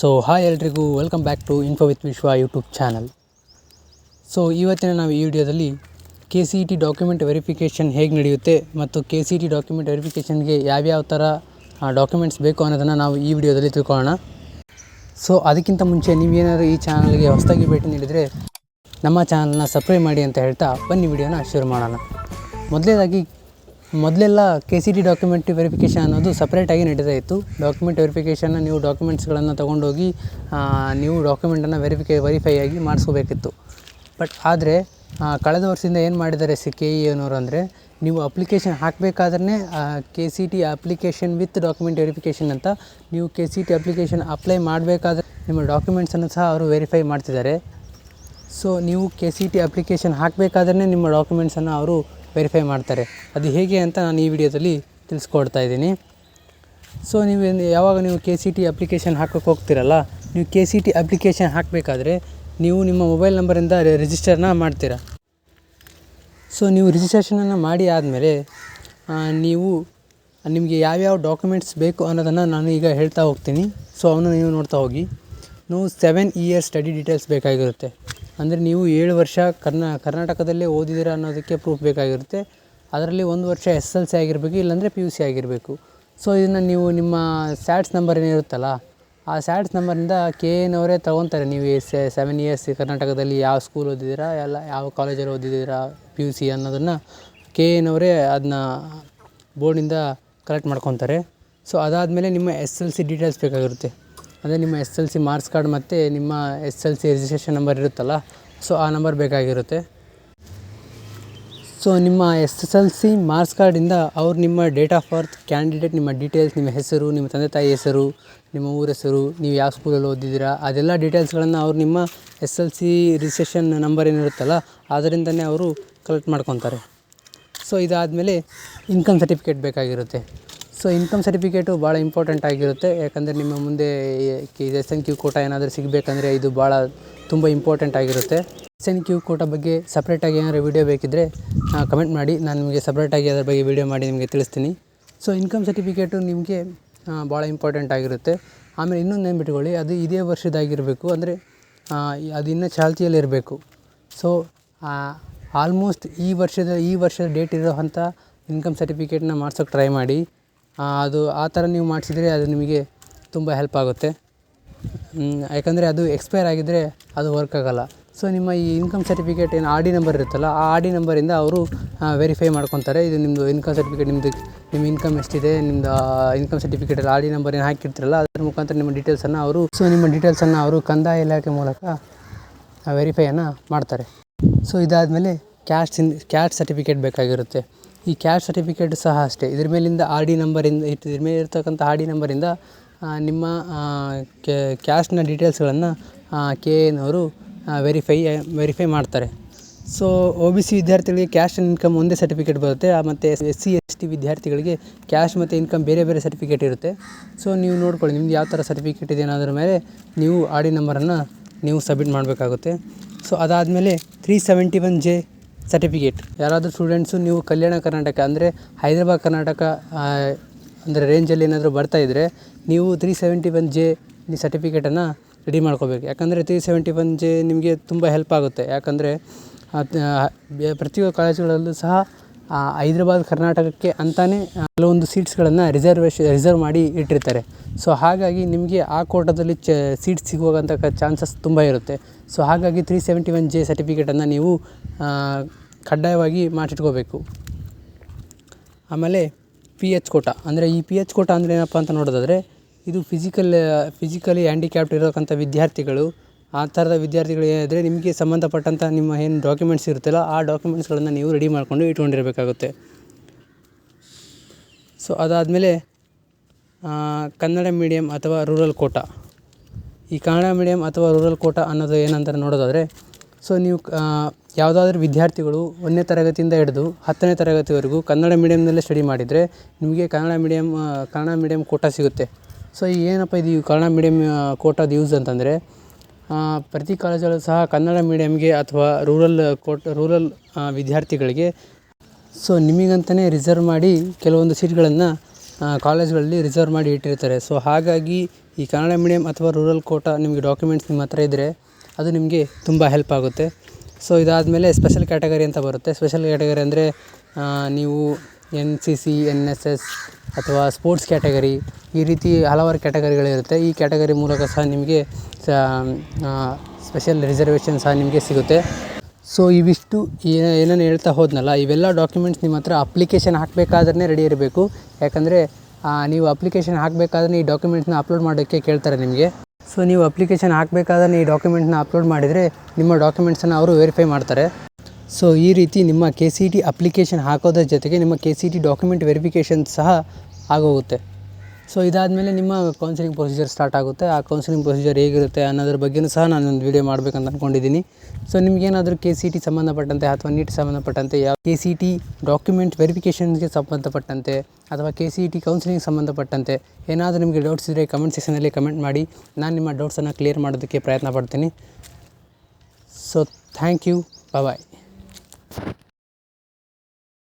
So hi ಎಲ್ರಿಗೂ welcome back to info with Vishwa YouTube channel. So ಇವತ್ತಿನ ನಾವು ಈ ವಿಡಿಯೋದಲ್ಲಿ KCET ಡಾಕ್ಯುಮೆಂಟ್ ವೆರಿಫಿಕೇಷನ್ ಹೇಗೆ ನಡೆಯುತ್ತೆ ಮತ್ತು KCET ಡಾಕ್ಯುಮೆಂಟ್ ವೆರಿಫಿಕೇಷನ್ಗೆ ಯಾವ್ಯಾವ ಥರ ಡಾಕ್ಯುಮೆಂಟ್ಸ್ ಬೇಕು ಅನ್ನೋದನ್ನು ನಾವು ಈ ವಿಡಿಯೋದಲ್ಲಿ ತಿಳ್ಕೊಳ್ಳೋಣ. ಸೊ ಅದಕ್ಕಿಂತ ಮುಂಚೆ ನೀವೇನಾದರೂ ಈ ಚಾನಲ್ಗೆ ಹೊಸದಾಗಿ ಭೇಟಿ ನೀಡಿದರೆ ನಮ್ಮ ಚಾನಲ್ನ ಸಬ್ಸ್ಕ್ರೈಬ್ ಮಾಡಿ ಅಂತ ಹೇಳ್ತಾ ಬನ್ನಿ ವಿಡಿಯೋನ ಶುರು ಮಾಡೋಣ. ಮೊದಲೆಲ್ಲ KCET ಡಾಕ್ಯುಮೆಂಟ್ ವೆರಿಫಿಕೇಷನ್ ಅನ್ನೋದು ಸಪ್ರೇಟಾಗಿ ನಡೀತಾ ಇತ್ತು. ಡಾಕ್ಯುಮೆಂಟ್ ವೆರಿಫಿಕೇಷನ್ನ ನೀವು ಡಾಕ್ಯುಮೆಂಟ್ಸ್ಗಳನ್ನು ತೊಗೊಂಡೋಗಿ ನೀವು ಡಾಕ್ಯುಮೆಂಟನ್ನು ವೆರಿಫೈ ಆಗಿ ಮಾಡಿಸ್ಕೋಬೇಕಿತ್ತು. ಬಟ್ ಆದರೆ ಕಳೆದ ವರ್ಷದಿಂದ ಏನು ಮಾಡಿದ್ದಾರೆ KE ಅನ್ನೋರು ಅಂದರೆ, ನೀವು ಅಪ್ಲಿಕೇಶನ್ ಹಾಕಬೇಕಾದ್ರೆ KCET application with document verification ಅಂತ ನೀವು KCET ಅಪ್ಲಿಕೇಶನ್ ಅಪ್ಲೈ ಮಾಡಬೇಕಾದ್ರೆ ನಿಮ್ಮ ಡಾಕ್ಯುಮೆಂಟ್ಸನ್ನು ಸಹ ಅವರು ವೆರಿಫೈ ಮಾಡ್ತಿದ್ದಾರೆ. ಸೊ ನೀವು KCET ಅಪ್ಲಿಕೇಶನ್ ಹಾಕಬೇಕಾದ್ರೆ ನಿಮ್ಮ ಡಾಕ್ಯುಮೆಂಟ್ಸನ್ನು ಅವರು ವೆರಿಫೈ ಮಾಡ್ತಾರೆ. ಅದು ಹೇಗೆ ಅಂತ ನಾನು ಈ ವಿಡಿಯೋದಲ್ಲಿ ತಿಳಿಸ್ಕೊಡ್ತಾ ಇದ್ದೀನಿ. ಸೊ ಯಾವಾಗ ನೀವು KCET ಅಪ್ಲಿಕೇಶನ್ ಹಾಕೋಕ್ಕೆ ಹೋಗ್ತಿರಲ್ಲ, ನೀವು KCET ಅಪ್ಲಿಕೇಶನ್ ಹಾಕಬೇಕಾದ್ರೆ ನೀವು ನಿಮ್ಮ ಮೊಬೈಲ್ ನಂಬರಿಂದ ರಿಜಿಸ್ಟರ್ನ ಮಾಡ್ತೀರಾ. ಸೊ ನೀವು ರಿಜಿಸ್ಟ್ರೇಷನನ್ನು ಮಾಡಿ ಆದಮೇಲೆ ನಿಮಗೆ ಯಾವ್ಯಾವ ಡಾಕ್ಯುಮೆಂಟ್ಸ್ ಬೇಕು ಅನ್ನೋದನ್ನು ನಾನು ಈಗ ಹೇಳ್ತಾ ಹೋಗ್ತೀನಿ. ಸೊ ಅವನು ನೀವು ನೋಡ್ತಾ ಹೋಗಿ. ನೀವು 7 ಇಯರ್ಸ್ ಸ್ಟಡಿ ಡೀಟೇಲ್ಸ್ ಬೇಕಾಗಿರುತ್ತೆ. ಅಂದರೆ ನೀವು 7 ವರ್ಷ ಕರ್ನಾಟಕದಲ್ಲೇ ಓದಿದ್ದೀರಾ ಅನ್ನೋದಕ್ಕೆ ಪ್ರೂಫ್ ಬೇಕಾಗಿರುತ್ತೆ. ಅದರಲ್ಲಿ 1 ವರ್ಷ SSLC ಆಗಿರಬೇಕು, ಇಲ್ಲಾಂದರೆ PUC ಆಗಿರಬೇಕು. ಸೊ ಇದನ್ನು ನೀವು ನಿಮ್ಮ ಸ್ಯಾಟ್ಸ್ ನಂಬರ್ ಏನಿರುತ್ತಲ್ಲ, ಆ ಸ್ಯಾಟ್ಸ್ ನಂಬರಿಂದ KEನವರೇ ತೊಗೊತಾರೆ. ನೀವು 7 ಇಯರ್ಸ್ ಕರ್ನಾಟಕದಲ್ಲಿ ಯಾವ ಸ್ಕೂಲ್ ಓದಿದ್ದೀರಾ, ಯಾವ ಕಾಲೇಜಲ್ಲಿ ಓದಿದ್ದೀರಾ, PUC ಅನ್ನೋದನ್ನು KEನವರೇ ಅದನ್ನ ಬೋರ್ಡಿಂದ ಕಲೆಕ್ಟ್ ಮಾಡ್ಕೊತಾರೆ. ಸೊ ಅದಾದಮೇಲೆ ನಿಮ್ಮ SSLC ಡೀಟೇಲ್ಸ್ ಬೇಕಾಗಿರುತ್ತೆ. ಅಂದರೆ ನಿಮ್ಮ SSLC ಮಾರ್ಕ್ಸ್ ಕಾರ್ಡ್ ಮತ್ತು ನಿಮ್ಮ SSLC ರಿಜಿಸ್ಟ್ರೇಷನ್ ನಂಬರ್ ಇರುತ್ತಲ್ಲ, ಸೊ ಆ ನಂಬರ್ ಬೇಕಾಗಿರುತ್ತೆ. ಸೊ ನಿಮ್ಮ SSLC ಮಾರ್ಕ್ಸ್ ಕಾರ್ಡಿಂದ ಅವ್ರು ನಿಮ್ಮ ಡೇಟ್ ಆಫ್ ಬರ್ತ್, ಕ್ಯಾಂಡಿಡೇಟ್, ನಿಮ್ಮ ಡೀಟೇಲ್ಸ್, ನಿಮ್ಮ ಹೆಸರು, ನಿಮ್ಮ ತಂದೆ ತಾಯಿ ಹೆಸರು, ನಿಮ್ಮ ಊರ ಹೆಸರು, ನೀವು ಯಾವ ಸ್ಕೂಲಲ್ಲಿ ಓದಿದ್ದೀರಾ, ಅದೆಲ್ಲ ಡೀಟೇಲ್ಸ್ಗಳನ್ನು ಅವ್ರು ನಿಮ್ಮ SSLC ರಿಜಿಸ್ಟ್ರೇಷನ್ ನಂಬರ್ ಏನಿರುತ್ತಲ್ಲ ಅದರಿಂದನೇ ಅವರು ಕಲೆಕ್ಟ್ ಮಾಡ್ಕೊತಾರೆ. ಸೊ ಇದಾದಮೇಲೆ ಇನ್ಕಮ್ ಸರ್ಟಿಫಿಕೇಟ್ ಬೇಕಾಗಿರುತ್ತೆ. ಸೊ ಇನ್ಕಮ್ ಸರ್ಟಿಫಿಕೇಟು ಭಾಳ ಇಂಪಾರ್ಟೆಂಟ್ ಆಗಿರುತ್ತೆ. ಯಾಕಂದರೆ ನಿಮ್ಮ ಮುಂದೆ SNQ ಕೋಟಾ ಏನಾದರೂ ಸಿಗಬೇಕಂದ್ರೆ ಇದು ತುಂಬ ಇಂಪಾರ್ಟೆಂಟ್ ಆಗಿರುತ್ತೆ. SNQ ಕೋಟಾ ಬಗ್ಗೆ ಸಪ್ರೇಟಾಗಿ ಏನಾದರೂ ವೀಡಿಯೋ ಬೇಕಿದ್ದರೆ ಕಮೆಂಟ್ ಮಾಡಿ, ನಾನು ನಿಮಗೆ ಸಪ್ರೇಟಾಗಿ ಅದರ ಬಗ್ಗೆ ವೀಡಿಯೋ ಮಾಡಿ ನಿಮಗೆ ತಿಳಿಸ್ತೀನಿ. ಸೊ ಇನ್ಕಮ್ ಸರ್ಟಿಫಿಕೇಟು ನಿಮಗೆ ಭಾಳ ಇಂಪಾರ್ಟೆಂಟ್ ಆಗಿರುತ್ತೆ. ಆಮೇಲೆ ಇನ್ನೊಂದು ನೆನ್ಪಿಟ್ಕೊಳ್ಳಿ, ಅದು ಇದೇ ವರ್ಷದಾಗಿರಬೇಕು. ಅಂದರೆ ಅದು ಇನ್ನೂ ಚಾಲ್ತಿಯಲ್ಲಿರಬೇಕು. ಸೊ ಆಲ್ಮೋಸ್ಟ್ ಈ ವರ್ಷದ ಡೇಟ್ ಇರೋವಂಥ ಇನ್ಕಮ್ ಸರ್ಟಿಫಿಕೇಟ್ನ ಮಾಡ್ಸೋಕ್ಕೆ ಟ್ರೈ ಮಾಡಿ. ಅದು ಆ ಥರ ನೀವು ಮಾಡಿಸಿದರೆ ಅದು ನಿಮಗೆ ತುಂಬ ಹೆಲ್ಪ್ ಆಗುತ್ತೆ. ಯಾಕಂದರೆ ಅದು ಎಕ್ಸ್ಪೈರ್ ಆಗಿದ್ದರೆ ಅದು ವರ್ಕ್ ಆಗೋಲ್ಲ. ಸೊ ನಿಮ್ಮ ಈ ಇನ್ಕಮ್ ಸರ್ಟಿಫಿಕೇಟ್ ಏನು RD ನಂಬರ್ ಇರುತ್ತಲ್ಲ, ಆ RD ನಂಬರಿಂದ ಅವರು ವೆರಿಫೈ ಮಾಡ್ಕೊತಾರೆ. ಇದು ನಿಮ್ಮದು ಇನ್ಕಮ್ ಸರ್ಟಿಫಿಕೇಟ್, ನಿಮ್ಮ ಇನ್ಕಮ್ ಎಷ್ಟಿದೆ, ನಿಮ್ಮದು ಇನ್ಕಮ್ ಸರ್ಟಿಫಿಕೇಟಲ್ಲಿ RD ನಂಬರ್ ಏನು ಹಾಕಿರ್ತೀರಲ್ಲ ಅದ್ರ ಮುಖಾಂತರ ನಿಮ್ಮ ಡೀಟೇಲ್ಸನ್ನು ಅವರು ಕಂದಾಯ ಇಲಾಖೆ ಮೂಲಕ ವೆರಿಫೈಯನ್ನು ಮಾಡ್ತಾರೆ. ಸೊ ಇದಾದಮೇಲೆ ಕ್ಯಾಸ್ಟ್ ಸರ್ಟಿಫಿಕೇಟ್ ಬೇಕಾಗಿರುತ್ತೆ. ಈ ಕ್ಯಾಸ್ಟ್ ಸರ್ಟಿಫಿಕೇಟ್ ಸಹ ಅಷ್ಟೇ. ಇದ್ರ ಮೇಲಿಂದ ಇದ್ರ ಮೇಲೆ ಇರ್ತಕ್ಕಂಥ RD ನಂಬರಿಂದ ನಿಮ್ಮ ಕ್ಯಾಸ್ಟ್ನ ಡೀಟೇಲ್ಸ್ಗಳನ್ನು KEನವರು ವೆರಿಫೈ ಮಾಡ್ತಾರೆ. ಸೊ OBC ವಿದ್ಯಾರ್ಥಿಗಳಿಗೆ ಕ್ಯಾಸ್ಟ್ ಆ್ಯಂಡ್ ಇನ್ಕಮ್ ಒಂದೇ ಸರ್ಟಿಫಿಕೇಟ್ ಬರುತ್ತೆ. ಮತ್ತು SC ST ವಿದ್ಯಾರ್ಥಿಗಳಿಗೆ ಕ್ಯಾಸ್ಟ್ ಮತ್ತು ಇನ್ಕಮ್ ಬೇರೆ ಬೇರೆ ಸರ್ಟಿಫಿಕೇಟ್ ಇರುತ್ತೆ. ಸೊ ನೀವು ನೋಡ್ಕೊಳ್ಳಿ, ನಿಮ್ದು ಯಾವ ಥರ ಸರ್ಟಿಫಿಕೇಟ್ ಇದೆ ಅನ್ನೋದ್ರ ಮೇಲೆ ನೀವು RD ನಂಬರನ್ನು ನೀವು ಸಬ್ಮಿಟ್ ಮಾಡಬೇಕಾಗುತ್ತೆ. ಸೊ ಅದಾದಮೇಲೆ 371J ಸರ್ಟಿಫಿಕೇಟ್. ಯಾರಾದರೂ ಸ್ಟೂಡೆಂಟ್ಸು ನೀವು ಕಲ್ಯಾಣ ಕರ್ನಾಟಕ ಅಂದರೆ ಹೈದರಾಬಾದ್ ಕರ್ನಾಟಕ ಅಂದರೆ ರೇಂಜಲ್ಲಿ ಏನಾದರೂ ಬರ್ತಾಯಿದ್ರೆ ನೀವು 371J ಸರ್ಟಿಫಿಕೇಟನ್ನು ರೆಡಿ ಮಾಡ್ಕೋಬೇಕು. ಯಾಕಂದರೆ 371J ನಿಮಗೆ ತುಂಬ ಹೆಲ್ಪ್ ಆಗುತ್ತೆ. ಯಾಕಂದರೆ ಪ್ರತಿಯೊಂದು ಕಾಲೇಜುಗಳಲ್ಲೂ ಸಹ ಹೈದರಾಬಾದ್ ಕರ್ನಾಟಕಕ್ಕೆ ಅಂತಲೇ ಕೆಲವೊಂದು ಸೀಟ್ಸ್ಗಳನ್ನು ರಿಸರ್ವ್ ಮಾಡಿ ಇಟ್ಟಿರ್ತಾರೆ. ಸೊ ಹಾಗಾಗಿ ನಿಮಗೆ ಆ ಕೋಟಾದಲ್ಲಿ ಸೀಟ್ ಸಿಗುವಂಥ ಚಾನ್ಸಸ್ ತುಂಬ ಇರುತ್ತೆ. ಸೊ ಹಾಗಾಗಿ 371J ಸರ್ಟಿಫಿಕೇಟನ್ನು ನೀವು ಕಡ್ಡಾಯವಾಗಿ ಮಾಡಿಟ್ಕೋಬೇಕು. ಆಮೇಲೆ PH ಕೋಟಾ. ಅಂದರೆ ಈ PH ಕೋಟಾ ಅಂದರೆ ಏನಪ್ಪ ಅಂತ ನೋಡೋದಾದರೆ, ಇದು ಫಿಸಿಕಲಿ ಹ್ಯಾಂಡಿಕ್ಯಾಪ್ಟ್ ಇರೋಕ್ಕಂಥ ವಿದ್ಯಾರ್ಥಿಗಳು, ಆ ಥರದ ವಿದ್ಯಾರ್ಥಿಗಳು ಏನಿದ್ರೆ ನಿಮಗೆ ಸಂಬಂಧಪಟ್ಟಂಥ ನಿಮ್ಮ ಏನು ಡಾಕ್ಯುಮೆಂಟ್ಸ್ ಇರುತ್ತಲ್ಲ ಆ ಡಾಕ್ಯುಮೆಂಟ್ಸ್ಗಳನ್ನು ನೀವು ರೆಡಿ ಮಾಡ್ಕೊಂಡು ಇಟ್ಕೊಂಡಿರಬೇಕಾಗುತ್ತೆ. ಸೊ ಅದಾದಮೇಲೆ ಕನ್ನಡ ಮೀಡಿಯಮ್ ಅಥವಾ ರೂರಲ್ ಕೋಟಾ. ಈ ಕನ್ನಡ ಮೀಡಿಯಮ್ ಅಥವಾ ರೂರಲ್ ಕೋಟಾ ಅನ್ನೋದು ಏನಂತ ನೋಡೋದಾದರೆ, ಸೊ ನೀವು ಯಾವುದಾದ್ರೂ ವಿದ್ಯಾರ್ಥಿಗಳು 1ನೇ ತರಗತಿಯಿಂದ ಹಿಡಿದು 10ನೇ ತರಗತಿವರೆಗೂ ಕನ್ನಡ ಮೀಡಿಯಮ್ನಲ್ಲೇ ಸ್ಟಡಿ ಮಾಡಿದರೆ ನಿಮಗೆ ಕನ್ನಡ ಮೀಡಿಯಮ್ ಕೋಟಾ ಸಿಗುತ್ತೆ. ಸೊ ಏನಪ್ಪ ಇದು ಕನ್ನಡ ಮೀಡಿಯಮ್ ಕೋಟಾದ ಯೂಸ್ ಅಂತಂದರೆ, ಪ್ರತಿ ಕಾಲೇಜಲ್ಲೂ ಸಹ ಕನ್ನಡ ಮೀಡಿಯಮ್ಗೆ ಅಥವಾ ರೂರಲ್ ವಿದ್ಯಾರ್ಥಿಗಳಿಗೆ ಸೊ ನಿಮಗಂತಲೇ ರಿಸರ್ವ್ ಮಾಡಿ ಕೆಲವೊಂದು ಸೀಟ್ಗಳನ್ನು ಕಾಲೇಜ್ಗಳಲ್ಲಿ ರಿಸರ್ವ್ ಮಾಡಿ ಇಟ್ಟಿರ್ತಾರೆ. ಸೊ ಹಾಗಾಗಿ ಈ ಕನ್ನಡ ಮೀಡಿಯಮ್ ಅಥವಾ ರೂರಲ್ ಕೋಟಾ ನಿಮಗೆ ಡಾಕ್ಯುಮೆಂಟ್ಸ್ ನಿಮ್ಮ ಹತ್ರ ಇದ್ದರೆ ಅದು ನಿಮಗೆ ತುಂಬ ಹೆಲ್ಪ್ ಆಗುತ್ತೆ. ಸೊ ಇದಾದಮೇಲೆ ಸ್ಪೆಷಲ್ ಕ್ಯಾಟಗರಿ ಅಂತ ಬರುತ್ತೆ. ಸ್ಪೆಷಲ್ ಕ್ಯಾಟಗರಿ ಅಂದರೆ ನೀವು NCC, NSS ಅಥವಾ ಸ್ಪೋರ್ಟ್ಸ್ ಕ್ಯಾಟಗರಿ, ಈ ರೀತಿ ಹಲವಾರು ಕ್ಯಾಟಗರಿಗಳಿರುತ್ತೆ. ಈ ಕ್ಯಾಟಗರಿ ಮೂಲಕ ಸಹ ನಿಮಗೆ ಸ್ಪೆಷಲ್ ರಿಸರ್ವೇಷನ್ ಸಹ ನಿಮಗೆ ಸಿಗುತ್ತೆ. ಸೊ ಇವಿಷ್ಟು ಏನೇನು ಹೇಳ್ತಾ ಹೋದ್ನಲ್ಲ, ಇವೆಲ್ಲ ಡಾಕ್ಯುಮೆಂಟ್ಸ್ ನಿಮ್ಮ ಹತ್ರ ಅಪ್ಲಿಕೇಶನ್ ಹಾಕಬೇಕಾದ್ರೆ ರೆಡಿ ಇರಬೇಕು. ಯಾಕಂದರೆ ನೀವು ಅಪ್ಲಿಕೇಶನ್ ಹಾಕಬೇಕಾದ್ರೆ ಈ ಡಾಕ್ಯುಮೆಂಟ್ಸ್ನ ಅಪ್ಲೋಡ್ ಮಾಡೋಕ್ಕೆ ಕೇಳ್ತಾರೆ ನಿಮಗೆ. ಸೊ ನೀವು ಅಪ್ಲಿಕೇಶನ್ ಹಾಕಬೇಕಾದ್ರೆ ಈ ಡಾಕ್ಯುಮೆಂಟ್ನ ಅಪ್ಲೋಡ್ ಮಾಡಿದರೆ ನಿಮ್ಮ ಡಾಕ್ಯುಮೆಂಟ್ಸನ್ನು ಅವರು ವೆರಿಫೈ ಮಾಡ್ತಾರೆ. ಸೊ ಈ ರೀತಿ ನಿಮ್ಮ KCET ಅಪ್ಲಿಕೇಶನ್ ಹಾಕೋದ್ರ ಜೊತೆಗೆ ನಿಮ್ಮ KCET ಡಾಕ್ಯುಮೆಂಟ್ ವೆರಿಫಿಕೇಷನ್ ಸಹ ಆಗೋಗುತ್ತೆ. ಸೊ ಇದಾದಮೇಲೆ ನಿಮ್ಮ ಕೌನ್ಸಿಲಿಂಗ್ ಪ್ರೊಸೀಜರ್ ಸ್ಟಾರ್ಟ್ ಆಗುತ್ತೆ. ಆ ಕೌನ್ಸಿಲಿಂಗ್ ಪ್ರೊಸೀಜರ್ ಹೇಗಿರುತ್ತೆ ಅನ್ನೋದ್ರ ಬಗ್ಗೆಯೂ ಸಹ ನಾನೊಂದು ವೀಡಿಯೋ ಮಾಡಬೇಕಂತ ಅಂದ್ಕೊಂಡಿದ್ದೀನಿ. ಸೊ ನಿಮಗೇನಾದರೂ KCET ಸಂಬಂಧಪಟ್ಟಂತೆ ಅಥವಾ ನೀಟ್ ಸಂಬಂಧಪಟ್ಟಂತೆ KCET ಡಾಕ್ಯುಮೆಂಟ್ ವೆರಿಫಿಕೇಷನ್ಗೆ ಸಂಬಂಧಪಟ್ಟಂತೆ ಅಥವಾ KCET ಕೌನ್ಸಿಲಿಂಗ್ ಸಂಬಂಧಪಟ್ಟಂತೆ ಏನಾದರೂ ನಿಮಗೆ ಡೌಟ್ಸ್ ಇದ್ದರೆ ಕಮೆಂಟ್ ಸೆಕ್ಷನಲ್ಲಿ ಕಮೆಂಟ್ ಮಾಡಿ. ನಾನು ನಿಮ್ಮ ಡೌಟ್ಸನ್ನು ಕ್ಲಿಯರ್ ಮಾಡೋದಕ್ಕೆ ಪ್ರಯತ್ನ ಪಡ್ತೀನಿ. So thank you. ಬಾಯ್.